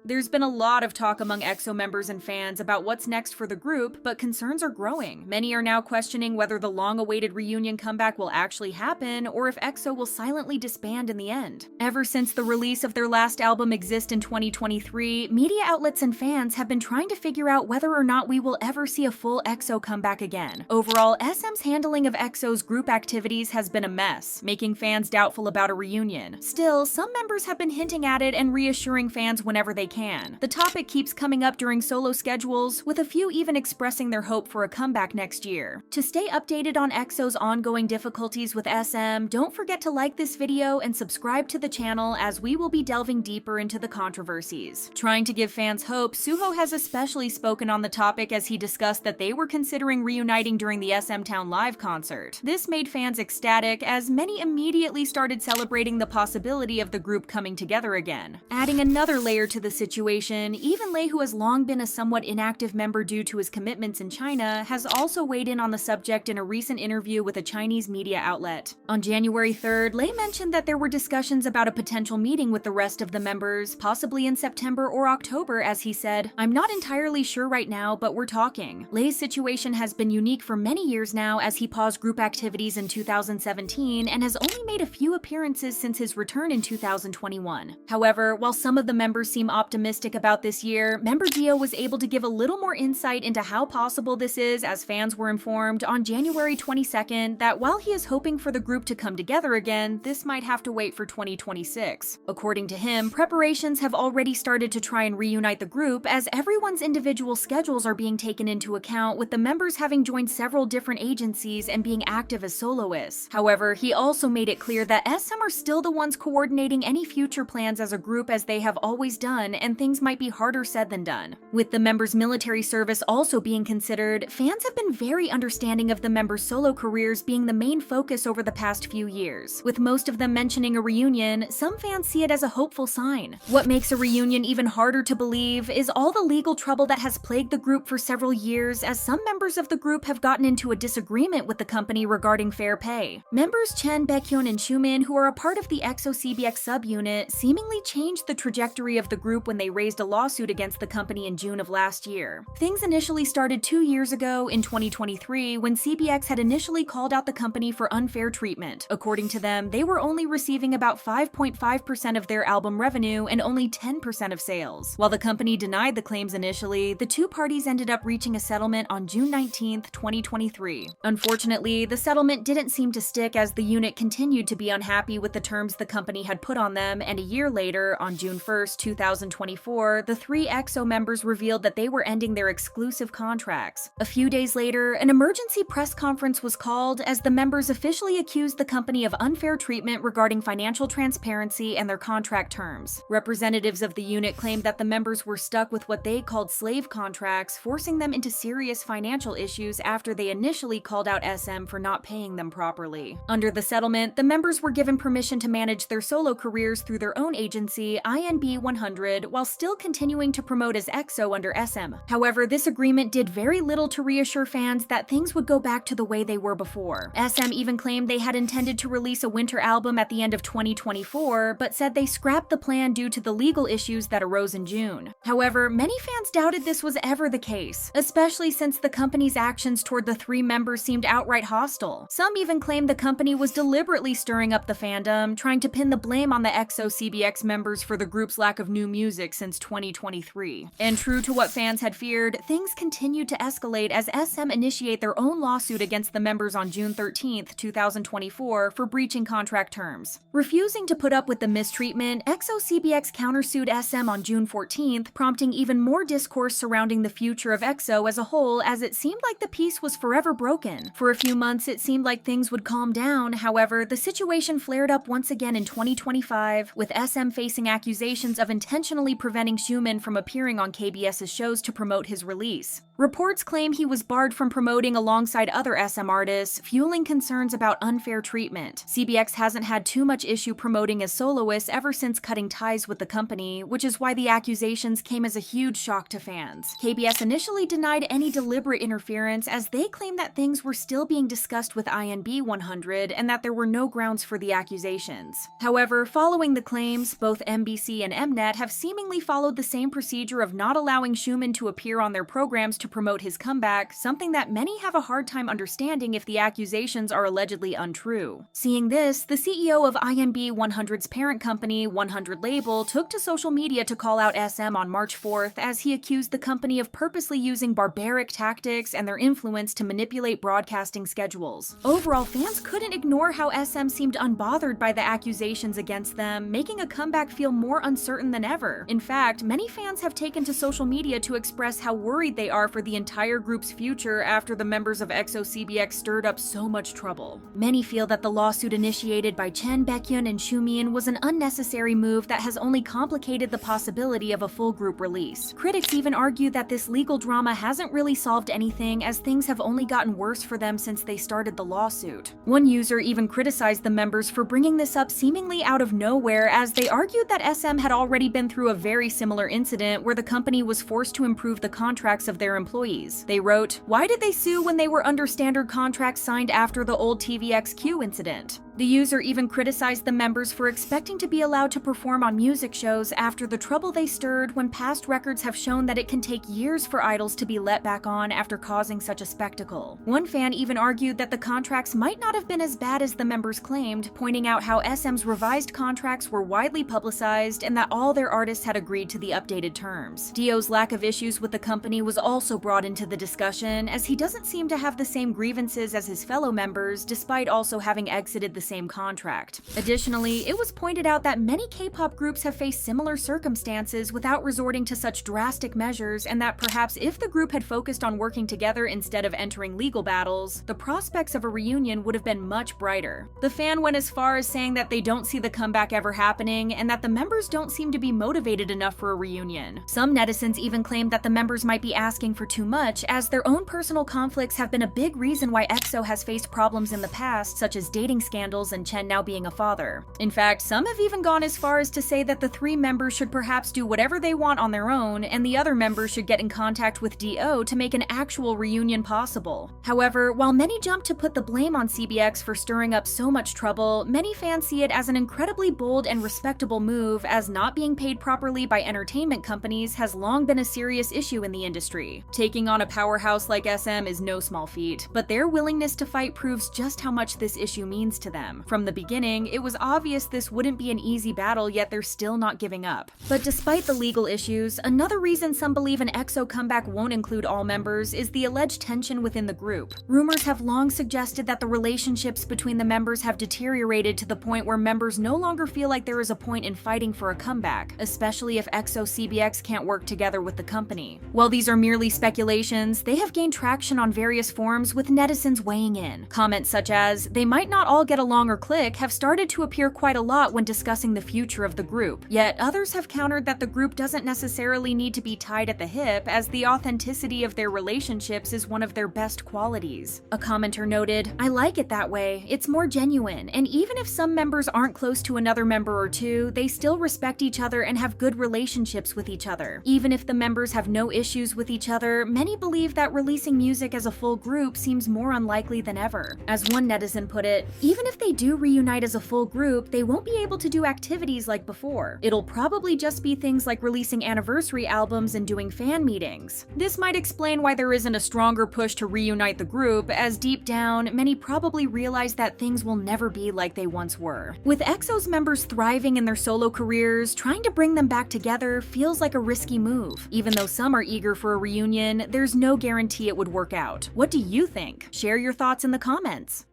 There's been a lot of talk among EXO members and fans about what's next for the group, but concerns are growing. Many are now questioning whether the long-awaited reunion comeback will actually happen, or if EXO will silently disband in the end. Ever since the release of their last album Exist in 2023, media outlets and fans have been trying to figure out whether or not we will ever see a full EXO comeback again. Overall, SM's handling of EXO's group activities has been a mess, making fans doubtful about a reunion. Still, some members have been hinting at it and reassuring fans whenever they can. The topic keeps coming up during solo schedules, with a few even expressing their hope for a comeback next year. To stay updated on EXO's ongoing difficulties with SM, don't forget to like this video and subscribe to the channel, as we will be delving deeper into the controversies. Trying to give fans hope, SUHO has especially spoken on the topic as he discussed that they were considering reuniting during the SM Town Live concert. This made fans ecstatic, as many immediately started celebrating the possibility of the group coming together again. Adding another layer to the situation, even Lay, who has long been a somewhat inactive member due to his commitments in China, has also weighed in on the subject in a recent interview with a Chinese media outlet. On January 3rd, Lay mentioned that there were discussions about a potential meeting with the rest of the members, possibly in September or October, as he said, "I'm not entirely sure right now, but we're talking." Lay's situation has been unique for many years now, as he paused group activities in 2017 and has only made a few appearances since his return in 2021. However, while some of the members seem optimistic about this year, member Dio was able to give a little more insight into how possible this is, as fans were informed on January 22nd that while he is hoping for the group to come together again, this might have to wait for 2026. According to him, preparations have already started to try and reunite the group, as everyone's individual schedules are being taken into account, with the members having joined several different agencies and being active as soloists. However, he also made it clear that SM are still the ones coordinating any future plans as a group, as they have always done, and things might be harder said than done. With the members' military service also being considered, fans have been very understanding of the members' solo careers being the main focus over the past few years. With most of them mentioning a reunion, some fans see it as a hopeful sign. What makes a reunion even harder to believe is all the legal trouble that has plagued the group for several years, as some members of the group have gotten into a disagreement with the company regarding fair pay. Members Chen, Baekhyun, and Chumin, who are a part of the EXO-CBX subunit, seemingly changed the trajectory of the group when they raised a lawsuit against the company in June of last year. Things initially started 2 years ago, in 2023, when CBX had initially called out the company for unfair treatment. According to them, they were only receiving about 5.5% of their album revenue and only 10% of sales. While the company denied the claims initially, the two parties ended up reaching a settlement on June 19th, 2023. Unfortunately, the settlement didn't seem to stick, as the unit continued to be unhappy with the terms the company had put on them, and a year later, on June 1st, 2024, the three EXO members revealed that they were ending their exclusive contracts. A few days later, an emergency press conference was called, as the members officially accused the company of unfair treatment regarding financial transparency and their contract terms. Representatives of the unit claimed that the members were stuck with what they called slave contracts, forcing them into serious financial issues after they initially called out SM for not paying them properly. Under the settlement, the members were given permission to manage their solo careers through their own agency, INB 100, while still continuing to promote as EXO under SM. However, this agreement did very little to reassure fans that things would go back to the way they were before. SM even claimed they had intended to release a winter album at the end of 2024, but said they scrapped the plan due to the legal issues that arose in June. However, many fans doubted this was ever the case, especially since the company's actions toward the three members seemed outright hostile. Some even claimed the company was deliberately stirring up the fandom, trying to pin the blame on the EXO-CBX members for the group's lack of new music since 2023. And true to what fans had feared, things continued to escalate as SM initiate their own lawsuit against the members on June 13th, 2024 for breaching contract terms. Refusing to put up with the mistreatment, EXO-CBX countersued SM on June 14th, prompting even more discourse surrounding the future of EXO as a whole, as it seemed like the peace was forever broken. For a few months, it seemed like things would calm down. However, the situation flared up once again in 2025, with SM facing accusations of intentionally preventing Chumin from appearing on KBS's shows to promote his release. Reports claim he was barred from promoting alongside other SM artists, fueling concerns about unfair treatment. CBX hasn't had too much issue promoting as soloists ever since cutting ties with the company, which is why the accusations came as a huge shock to fans. KBS initially denied any deliberate interference, as they claimed that things were still being discussed with INB 100 and that there were no grounds for the accusations. However, following the claims, both MBC and Mnet have seemingly seemingly followed the same procedure of not allowing Schumann to appear on their programs to promote his comeback, something that many have a hard time understanding if the accusations are allegedly untrue. Seeing this, the CEO of IMB 100's parent company, 100 Label, took to social media to call out SM on March 4th as he accused the company of purposely using barbaric tactics and their influence to manipulate broadcasting schedules. Overall, fans couldn't ignore how SM seemed unbothered by the accusations against them, making a comeback feel more uncertain than ever. In fact, many fans have taken to social media to express how worried they are for the entire group's future after the members of EXO-CBX stirred up so much trouble. Many feel that the lawsuit initiated by Chen, Baekhyun, and Xiumin was an unnecessary move that has only complicated the possibility of a full group release. Critics even argue that this legal drama hasn't really solved anything, as things have only gotten worse for them since they started the lawsuit. One user even criticized the members for bringing this up seemingly out of nowhere, as they argued that SM had already been through a very similar incident where the company was forced to improve the contracts of their employees. They wrote, "Why did they sue when they were under standard contracts signed after the old TVXQ incident?" The user even criticized the members for expecting to be allowed to perform on music shows after the trouble they stirred, when past records have shown that it can take years for idols to be let back on after causing such a spectacle. One fan even argued that the contracts might not have been as bad as the members claimed, pointing out how SM's revised contracts were widely publicized and that all their artists had agreed to the updated terms. Dio's lack of issues with the company was also brought into the discussion, as he doesn't seem to have the same grievances as his fellow members, despite also having exited the same contract. Additionally, it was pointed out that many K-pop groups have faced similar circumstances without resorting to such drastic measures, and that perhaps if the group had focused on working together instead of entering legal battles, the prospects of a reunion would have been much brighter. The fan went as far as saying that they don't see the comeback ever happening, and that the members don't seem to be motivated enough for a reunion. Some netizens even claimed that the members might be asking for too much, as their own personal conflicts have been a big reason why EXO has faced problems in the past, such as dating scandals and Chen now being a father. In fact, some have even gone as far as to say that the three members should perhaps do whatever they want on their own, and the other members should get in contact with DO to make an actual reunion possible. However, while many jump to put the blame on CBX for stirring up so much trouble, many fans see it as an incredibly bold and respectable move, as not being paid properly by entertainment companies has long been a serious issue in the industry. Taking on a powerhouse like SM is no small feat, but their willingness to fight proves just how much this issue means to them. From the beginning, it was obvious this wouldn't be an easy battle, yet they're still not giving up. But despite the legal issues, another reason some believe an EXO comeback won't include all members is the alleged tension within the group. Rumors have long suggested that the relationships between the members have deteriorated to the point where members no longer feel like there is a point in fighting for a comeback, especially if EXO-CBX can't work together with the company. While these are merely speculations, they have gained traction on various forums, with netizens weighing in. Comments such as, "They might not all get along or click," have started to appear quite a lot when discussing the future of the group. Yet others have countered that the group doesn't necessarily need to be tied at the hip, as the authenticity of their relationships is one of their best qualities. A commenter noted, "I like it that way. It's more genuine, and even if some members aren't close to another member or two, they still respect each other and have good relationships with each other. Even if the members have no issues with each other, many believe that releasing music as a full group seems more unlikely than ever." As one netizen put it, "Even if they do reunite as a full group, they won't be able to do activities like before. It'll probably just be things like releasing anniversary albums and doing fan meetings." This might explain why there isn't a stronger push to reunite the group, as deep down, many probably realize that things will never be like they once were. With EXO's members thriving in their solo careers, trying to bring them back together feels like a risky move. Even though some are eager for a reunion, there's no guarantee it would work out. What do you think? Share your thoughts in the comments.